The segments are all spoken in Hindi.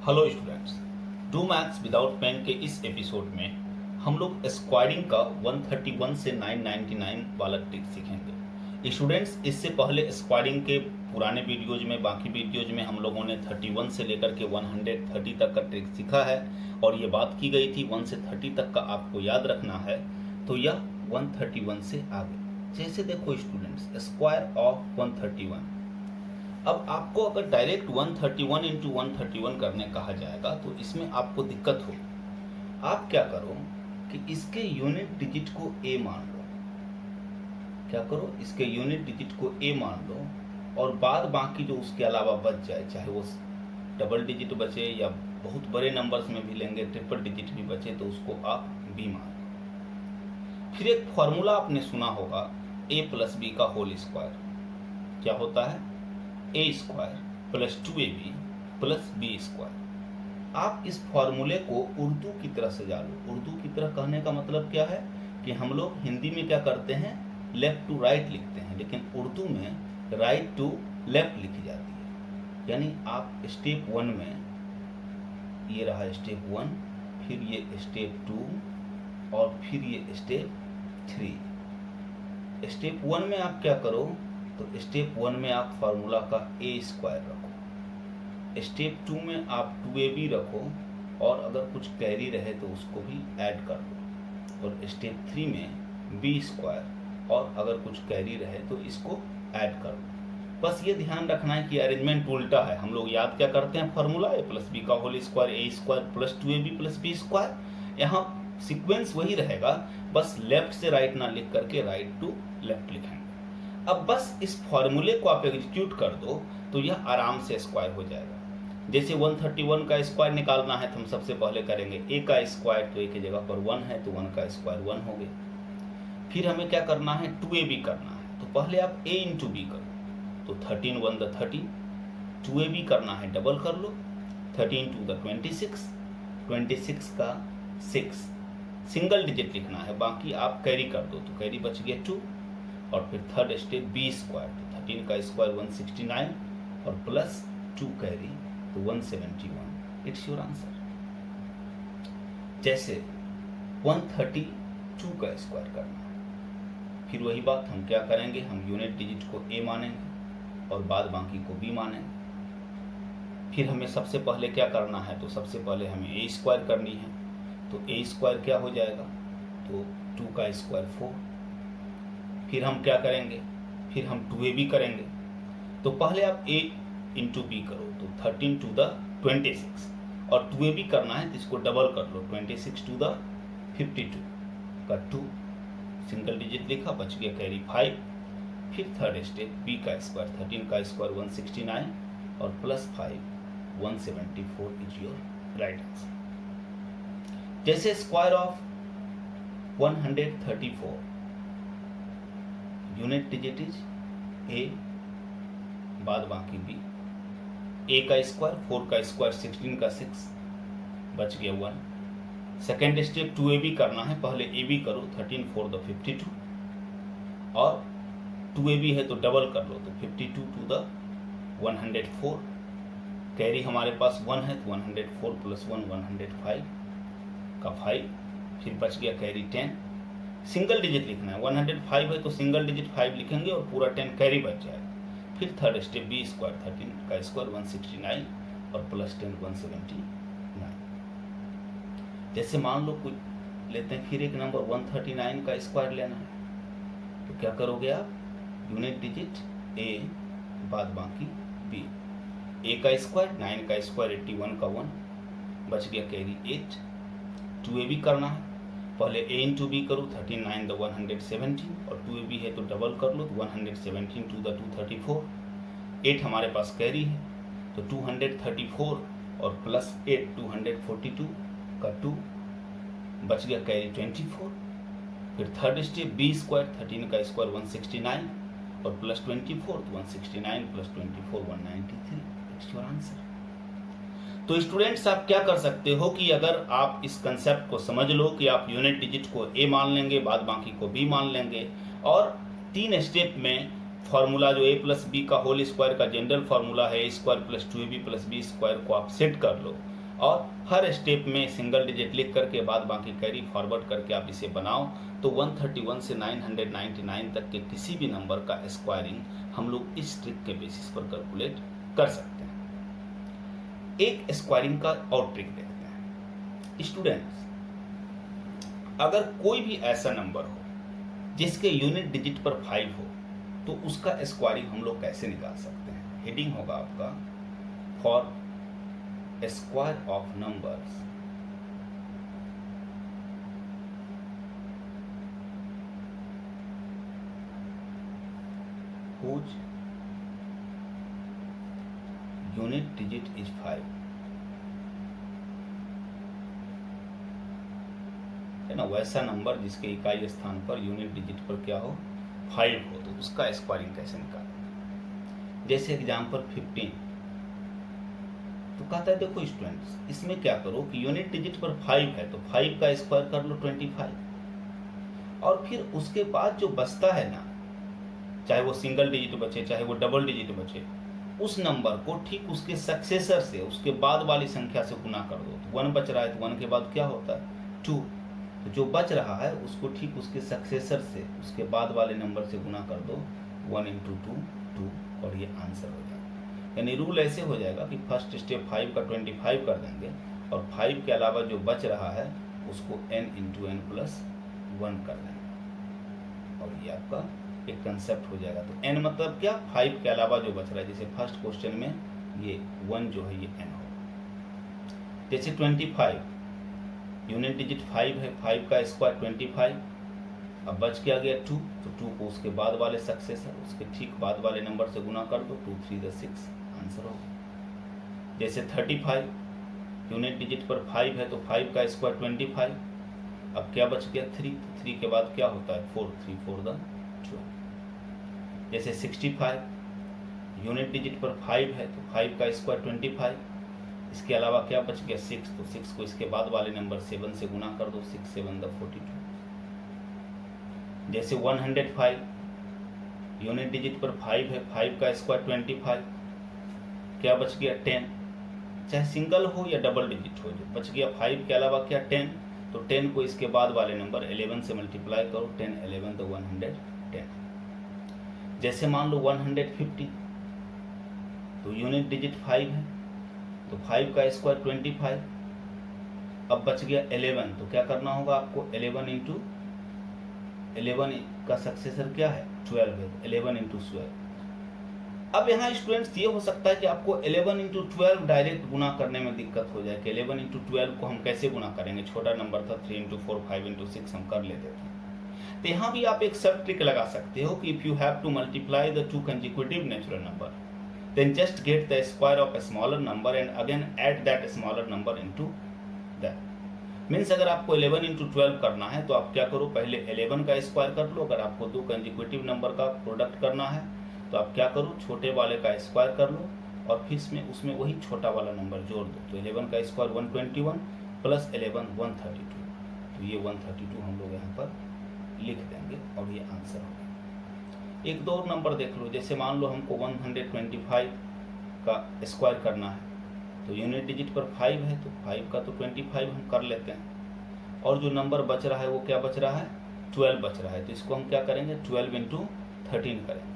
Hello students, do maths without pen के इस एपिसोड में हम लोग स्क्वायरिंग का 131 से 999 वाला ट्रिक सीखेंगे। स्टूडेंट्स, इससे पहले स्क्वायरिंग के पुराने वीडियोज में, बाकी वीडियोज में हम लोगों ने 31 से लेकर के 130 तक का ट्रिक सीखा है और ये बात की गई थी 1 से 30 तक का आपको याद रखना है। तो यह 131 से आगे, जैसे देखो स्टूडेंट्स, स्क्वायर ऑफ 131। अब आपको अगर डायरेक्ट 131 इंटू 131 करने कहा जाएगा तो इसमें आपको दिक्कत हो। आप क्या करो कि इसके यूनिट डिजिट को ए मान लो। क्या करो, इसके यूनिट डिजिट को ए मान लो और बाद बाकी जो उसके अलावा बच जाए, चाहे वो डबल डिजिट बचे या बहुत बड़े नंबर्स में भी लेंगे, ट्रिपल डिजिट भी बचे तो उसको आप बी मान लो। फिर एक फॉर्मूला आपने सुना होगा, ए प्लस बी का होल स्क्वायर। क्या होता है? A square plus 2ab plus B square. आप इस फॉर्मूले को उर्दू की तरह सजा लो। उर्दू की तरह कहने का मतलब क्या है कि हम लोग हिंदी में क्या करते हैं, लेफ्ट टू राइट लिखते हैं, लेकिन उर्दू में राइट टू लेफ्ट लिखी जाती है। यानी आप स्टेप 1 में, ये रहा स्टेप 1, फिर ये स्टेप 2 और फिर ये स्टेप 3। स्टेप 1 में आप क्या करो, तो स्टेप 1 में आप फार्मूला का ए स्क्वायर रखो, स्टेप 2 में आप 2ab रखो और अगर कुछ कैरी रहे तो उसको भी ऐड कर लो, और स्टेप 3 में बी स्क्वायर और अगर कुछ कैरी रहे तो इसको ऐड कर लो। बस ये ध्यान रखना है कि अरेंजमेंट उल्टा है। हम लोग याद क्या करते हैं, फार्मूला ए प्लस बी का whole square, A square plus 2ab plus B square. यहाँ सीक्वेंस वही रहेगा, बस लेफ्ट से राइट ना लिख करके राइट टू लेफ्ट लिखेंगे। अब बस इस फॉर्मूले को आप एग्जीक्यूट कर दो तो यह आराम से स्क्वायर हो जाएगा। जैसे 131 का स्क्वायर निकालना है तो हम सबसे पहले करेंगे ए का स्क्वायर, तो ए की जगह पर 1 है तो 1 का स्क्वायर 1 हो गया। फिर हमें क्या करना है, 2ab करना है, तो पहले आप a इंटू बी करो, तो 13 1 द 30, 2ab करना है, डबल कर लो, 13 2 द 26, 26 का 6, सिंगल डिजिट लिखना है, बाकी आप कैरी कर दो, तो कैरी बच गया 2। और फिर थर्ड स्टेप बी स्क्वायर, तो 13 का स्क्वायर 169 और प्लस 2 कैरी तो 171। It's your answer. जैसे 132 का स्क्वायर करना है, फिर वही बात हम क्या करेंगे, हम यूनिट डिजिट को ए मानेंगे और बाद बाकी को बी मानेंगे। फिर हमें सबसे पहले क्या करना है, तो सबसे पहले हमें ए स्क्वायर करनी है, तो ए स्क्वायर क्या हो जाएगा, तो 2 का स्क्वायर 4। फिर हम क्या करेंगे, फिर हम 2ab करेंगे, तो पहले आप a इंटू बी करो, तो 13 टू द 26 और 2ab करना है तो इसको डबल कर लो, 26 टू द 52 का 2, सिंगल डिजिट लिखा, बच गया कैरी 5। फिर थर्ड स्टेप b का स्क्वायर, 13 का स्क्वायर 169 और plus 5 174 is your right answer. जैसे square of 134, unit digit is A, बाद बाकी बी। ए का स्क्वायर 4 का स्क्वायर 16 का 6, बच गया 1। सेकेंड स्टेप 2ab करना है, पहले ab करो, 13 4 द 52 और 2ab है तो डबल कर लो, तो 52 टू द 104, कैरी हमारे पास 1 है तो 104 प्लस 1 105 का 5, फिर बच गया कैरी 10। सिंगल डिजिट लिखना है, 105 है तो सिंगल डिजिट 5 लिखेंगे और पूरा 10 कैरी बच जाएगा। फिर थर्ड स्टेप बी स्क्वायर, 13 का स्क्वायर 169 और प्लस 10 179। जैसे मान लो कुछ लेते हैं, फिर एक नंबर 139 का स्क्वायर लेना है, तो क्या करोगे आप, यूनिट डिजिट ए बाद बाकी बी। ए का स्क्वायर 9 का स्क्वायर 81 का 1, बच गया कैरी 8। 2ab करना है, पहले a इंटू बी करो, 13 9 द 117 और 2ab है तो डबल कर लो, तो 117 टू द 234, 8 हमारे पास कैरी है तो 234 और प्लस 8 242 का 2, बच गया कैरी 24। फिर थर्ड स्टेप बी स्क्वायर, 13 का स्क्वायर 169 और प्लस 24 तो 169 प्लस 24 193। It's your answer. तो स्टूडेंट्स, आप क्या कर सकते हो कि अगर आप इस कंसेप्ट को समझ लो कि आप यूनिट डिजिट को ए मान लेंगे, बाद बाकी को बी मान लेंगे, और 3 स्टेप में फार्मूला जो a+b का होल स्क्वायर का जनरल फार्मूला है a² + 2ab + b² को आप सेट कर लो, और हर स्टेप में सिंगल डिजिट लिख करके बाद बाकी कैरी फॉरवर्ड करके आप इसे बनाओ तो 131 से 999 तक के किसी भी नंबर का स्क्वायरिंग हम लोग इस ट्रिक के बेसिस पर कैलकुलेट कर सकते हैं। एक स्क्वायरिंग का और ट्रिक देखते हैं। स्टूडेंट्स, अगर कोई भी ऐसा नंबर हो जिसके यूनिट डिजिट पर 5 हो तो उसका स्क्वायरिंग हम लोग कैसे निकाल सकते हैं। हेडिंग होगा आपका for square of numbers whose unit digit is 5 है ना, वैसा नंबर जिसके इकाई स्थान पर यूनिट डिजिट पर क्या हो 5 हो तो उसका स्क्वायरिंग कैसे निकालें। जैसे एग्जाम्पल 15 तो कहता है देखो स्टूडेंट्स, इसमें क्या करो कि यूनिट डिजिट पर 5 है तो 5 का स्क्वायर कर लो 25 और फिर उसके बाद जो बचता है ना, चाहे वो सिंगल डिजिट बचे चाहे वो डबल डिजिट बचे, उस नंबर को ठीक उसके सक्सेसर से उसके बाद वाली संख्या से गुना कर दो। तो 1 बच रहा है तो 1 के बाद क्या होता है 2, तो जो बच रहा है उसको ठीक उसके सक्सेसर से उसके बाद वाले नंबर से गुना कर दो। 1 × 2 2 और ये आंसर हो जाएगा। यानी रूल ऐसे हो जाएगा कि फर्स्ट स्टेप 5 का 25 कर देंगे और 5 के अलावा जो बच रहा है उसको n × n + 1 कर देंगे और ये आपका एक कंसेप्ट हो जाएगा। तो n मतलब क्या, 5 के अलावा जो बच रहा है। जैसे फर्स्ट क्वेश्चन में ये 1 जो है ये n होगा। जैसे 25 यूनिट डिजिट 5 है, 5 का स्क्वायर 25, अब बच क्या गया 2, तो 2 को उसके बाद वाले सक्सेसर उसके ठीक बाद वाले नंबर से गुना कर दो, 2 3 6 आंसर होगा। जैसे 35 यूनिट डिजिट पर 5 है तो 5 का स्क्वायर 25, अब क्या बच गया 3, तो 3 के बाद क्या होता है 4, 3 4 12। जैसे 65 यूनिट डिजिट पर 5 है तो 5 का स्क्वायर 25, इसके अलावा क्या बच गया 6, तो 6 को इसके बाद वाले नंबर 7 से गुना कर दो, 6 7 42। जैसे 105 यूनिट डिजिट पर 5 है, 5 का स्क्वायर 25, क्या बच गया 10, चाहे सिंगल हो या डबल डिजिट हो, जो बच गया 5 के अलावा क्या 10, तो 10 को इसके बाद वाले नंबर 11 से मल्टीप्लाई करो, 10 11 तो 110। जैसे मान लो 150 तो यूनिट डिजिट 5 है तो 5 का स्क्वायर 25, अब बच गया 11, तो क्या करना होगा आपको 11 × 11 का सक्सेसर क्या है 12 है, 11 × 12। अब यहाँ स्टूडेंट्स ये हो सकता है कि आपको 11 × 12 डायरेक्ट गुना करने में दिक्कत हो जाए कि 11 × 12 को हम कैसे गुना करेंगे, छोटा नंबर था 3 × 4 5 × 6 हम कर लेते थे। तो यहाँ भी आप एक सब ट्रिक लगा सकते हो कि if you have to multiply the two consecutive natural number then just get the square of a smaller number and again add that smaller number into that. Means अगर आपको 11 × 12 करना है तो आप क्या करो, पहले 11 का स्क्वायर कर लो। अगर आपको दो कंसेक्यूटिव नंबर का प्रोडक्ट करना है तो आप क्या करो, छोटे वाले का स्क्वायर कर लो और फिर उसमें वही छोटा वाला नंबर जोड़ दो। तो 11 का स्क्वायर 121 + 11 132, तो ये 132 हम लोग यहाँ पर लिख देंगे और ये आंसर होगा। एक दो और नंबर देख लो, जैसे मान लो हमको 125 का स्क्वायर करना है तो यूनिट डिजिट पर 5 है तो 5 का तो 25 हम कर लेते हैं और जो नंबर बच रहा है वो क्या बच रहा है 12 बच रहा है, तो इसको हम क्या करेंगे 12 × 13 करेंगे।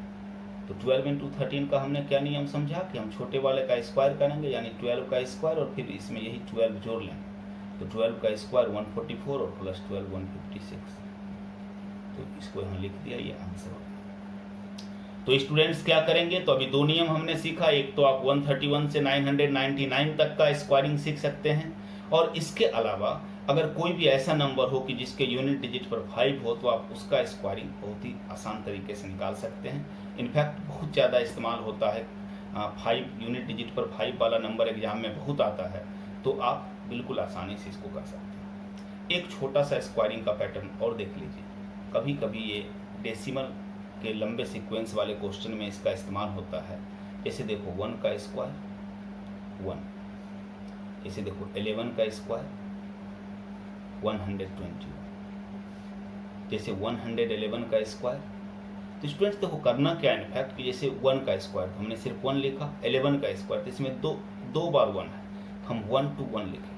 तो 12 × 13 का हमने क्या नियम समझा कि हम छोटे वाले का स्क्वायर करेंगे यानी 12 का स्क्वायर और फिर इसमें यही 12 जोड़ लेंगे। तो 12 का स्क्वायर 144 और प्लस 12 156, तो इसको यहाँ लिख दिया, ये आंसर होगा। तो स्टूडेंट्स क्या करेंगे, तो अभी दो नियम हमने सीखा, एक तो आप 131 से 999 तक का स्क्वायरिंग सीख सकते हैं और इसके अलावा अगर कोई भी ऐसा नंबर हो कि जिसके यूनिट डिजिट पर 5 हो तो आप उसका स्क्वायरिंग बहुत ही आसान तरीके से निकाल सकते हैं। इनफैक्ट बहुत ज़्यादा इस्तेमाल होता है 5 यूनिट डिजिट पर 5 वाला नंबर एग्जाम में बहुत आता है, तो आप बिल्कुल आसानी से इसको कर सकते हैं। एक छोटा सा स्क्वायरिंग का पैटर्न और देख लीजिए, कभी कभी ये डेसिमल के लंबे सीक्वेंस वाले क्वेश्चन में इसका इस्तेमाल होता है। जैसे देखो 1 का स्क्वायर 1, जैसे देखो 11 का स्क्वायर 121, जैसे 111 का स्क्वायर। तो स्टूडेंट्स देखो करना क्या है इनफैक्ट कि जैसे 1 का स्क्वायर हमने सिर्फ 1 लिखा, 11 का स्क्वायर तो इसमें दो बार 1 है, हम 1 to 1 लिखें।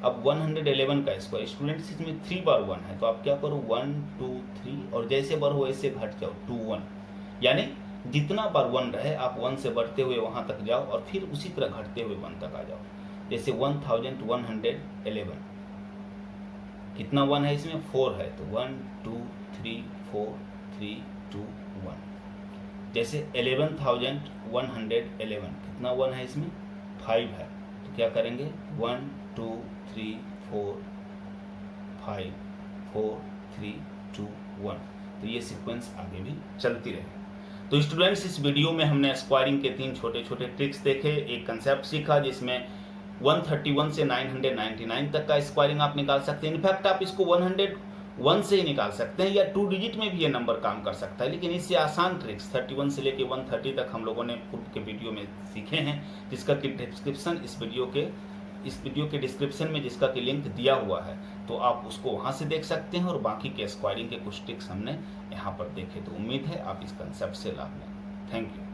अब 111 का स्क्वायर, स्टूडेंट्स इसमें 3 बार 1 है, तो आप क्या करो 1 2 3 और जैसे बढ़ो वैसे घट जाओ 2 1, यानी जितना बार 1 रहे आप 1 से बढ़ते हुए वहाँ तक जाओ और फिर उसी तरह घटते हुए 1 तक आ जाओ। जैसे 1111, कितना 1 है इसमें 4 है, तो 1 2 3 4 3 2 1। जैसे 11,111, कितना 1 है इसमें 5 है, तो क्या करेंगे 1 2 3 4 5 4 3 2 1। तो ये सीक्वेंस आगे भी चलती रहेगी। तो स्टूडेंट्स इस वीडियो में हमने स्क्वायरिंग के 3 छोटे छोटे ट्रिक्स देखे, एक कंसेप्ट सीखा जिसमें 131 से 999 तक का स्क्वायरिंग आप निकाल सकते हैं। इनफैक्ट आप इसको 101 से ही निकाल सकते हैं या 2 डिजिट में भी ये नंबर काम कर सकता है, लेकिन इससे आसान ट्रिक्स 31 से लेके 130 तक हम लोगों ने पूर्व के वीडियो में सीखे हैं, जिसका कि डिस्क्रिप्शन इस वीडियो के डिस्क्रिप्शन में जिसका कि लिंक दिया हुआ है, तो आप उसको वहाँ से देख सकते हैं। और बाकी के स्क्वायरिंग के कुछ ट्रिक्स हमने यहाँ पर देखे, तो उम्मीद है आप इस कंसेप्ट से लाभ लें। Thank you.